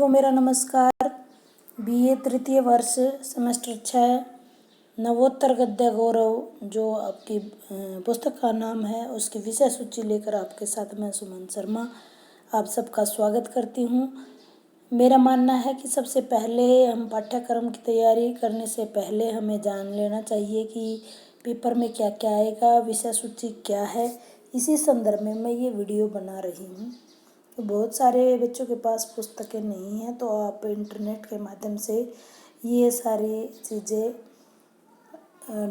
को मेरा नमस्कार। बीए तृतीय वर्ष सेमेस्टर 6 नवोत्तर गद्य गौरव जो आपकी पुस्तक का नाम है, उसकी विषय सूची लेकर आपके साथ मैं सुमन शर्मा आप सबका स्वागत करती हूँ। मेरा मानना है कि सबसे पहले हम पाठ्यक्रम की तैयारी करने से पहले हमें जान लेना चाहिए कि पेपर में क्या क्या आएगा, विषय सूची क्या है। इसी संदर्भ में मैं ये वीडियो बना रही हूँ। तो बहुत सारे बच्चों के पास पुस्तकें नहीं हैं, तो आप इंटरनेट के माध्यम से ये सारी चीज़ें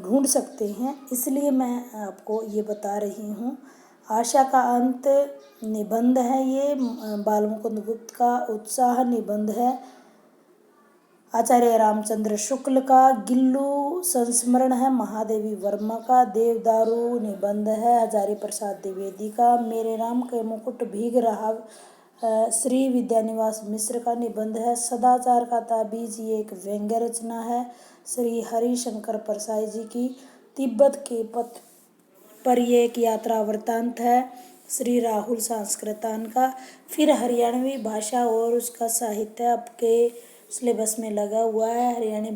ढूंढ सकते हैं, इसलिए मैं आपको ये बता रही हूँ। आशा का अंत निबंध है, ये बाल मुकुंद गुप्त का उत्साह निबंध है। आचार्य रामचंद्र शुक्ल का गिल्लू संस्मरण है। महादेवी वर्मा का देवदारू निबंध है। हजारी प्रसाद द्विवेदी का मेरे राम के मुकुट भीग रहा श्री विद्यानिवास मिश्र का निबंध है। सदाचार का ताबीज ये एक व्यंग्य रचना है। श्री हरिशंकर परसाई जी की तिब्बत के पथ पर ये एक यात्रा वृत्तांत है। श्री राहुल संस्कृतान का। फिर हरियाणवी भाषा और उसका साहित्य आपके सिलेबस में लगा हुआ है। हरियाणवी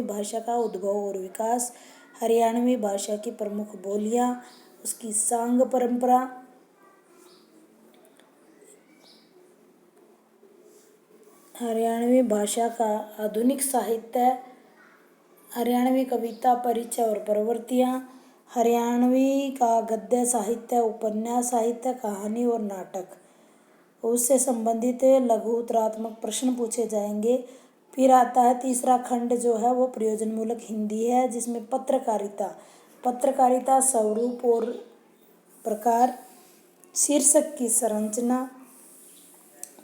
भाषा का उद्भव और विकास, हरियाणवी भाषा की प्रमुख बोलियां, उसकी सांग परंपरा, हरियाणवी भाषा का आधुनिक साहित्य, हरियाणवी कविता परिचय और प्रवृत्तियाँ, हरियाणवी का गद्य साहित्य, उपन्यास साहित्य, कहानी और नाटक, उससे संबंधित लघु उत्तरात्मक प्रश्न पूछे जाएंगे। फिर आता है तीसरा खंड जो है वो प्रयोजनमूलक हिंदी है, जिसमें पत्रकारिता स्वरूप और प्रकार, शीर्षक की संरचना,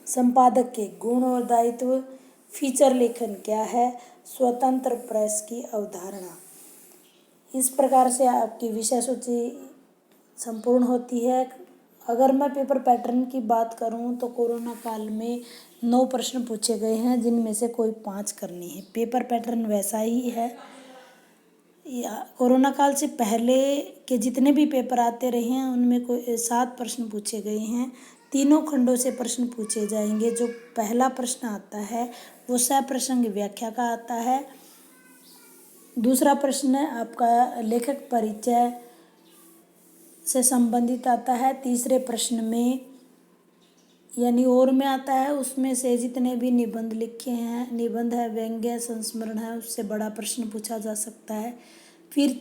संपादक के गुण और दायित्व, फीचर लेखन क्या है, स्वतंत्र प्रेस की अवधारणा। इस प्रकार से आपकी विषय सूची संपूर्ण होती है। अगर मैं पेपर पैटर्न की बात करूं तो कोरोना काल में 9 प्रश्न पूछे गए हैं, जिनमें से कोई 5 करने हैं। पेपर पैटर्न वैसा ही है। कोरोना काल से पहले के जितने भी पेपर आते रहे हैं उनमें कोई 7 प्रश्न पूछे गए हैं। तीनों खंडों से प्रश्न पूछे जाएंगे। जो पहला प्रश्न आता है वो सप्रसंग व्याख्या का आता है। दूसरा प्रश्न आपका लेखक परिचय से संबंधित आता है। तीसरे प्रश्न में यानी और में आता है, उसमें से जितने भी निबंध लिखे हैं, निबंध है, व्यंग्य, संस्मरण है, उससे बड़ा प्रश्न पूछा जा सकता है। फिर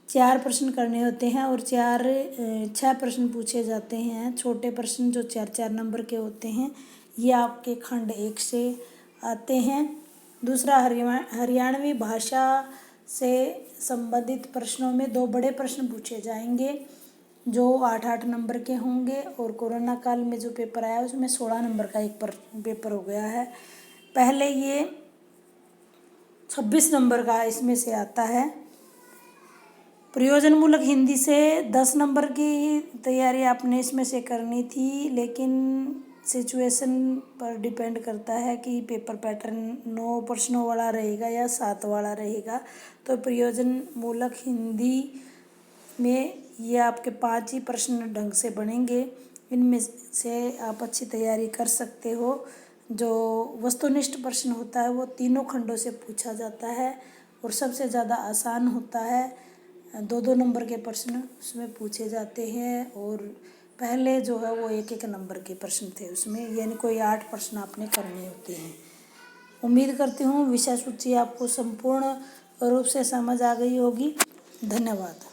4 प्रश्न करने होते हैं और 6 प्रश्न पूछे जाते हैं। छोटे प्रश्न जो 4 नंबर के होते हैं, ये आपके खंड 1 से आते हैं। दूसरा हरियाणवी भाषा से संबंधित प्रश्नों में 2 बड़े प्रश्न पूछे जाएंगे जो 8 नंबर के होंगे, और कोरोना काल में जो पेपर आया उसमें 16 नंबर का एक पेपर हो गया है। पहले ये 26 नंबर का इसमें से आता है। प्रयोजनमूलक हिंदी से 10 नंबर की तैयारी आपने इसमें से करनी थी, लेकिन सिचुएशन पर डिपेंड करता है कि पेपर पैटर्न 9 प्रश्नों वाला रहेगा या 7 वाला रहेगा। तो प्रयोजनमूलक हिंदी में ये आपके 5 ही प्रश्न ढंग से बनेंगे। इनमें से आप अच्छी तैयारी कर सकते हो। जो वस्तुनिष्ठ प्रश्न होता है वो तीनों खंडों से पूछा जाता है और सबसे ज़्यादा आसान होता है। 2 नंबर के प्रश्न उसमें पूछे जाते हैं, और पहले जो है वो 1 नंबर के प्रश्न थे उसमें, यानी कोई 8 प्रश्न आपने करने होते हैं। उम्मीद करती हूँ विषय सूची आपको संपूर्ण रूप से समझ आ गई होगी। धन्यवाद।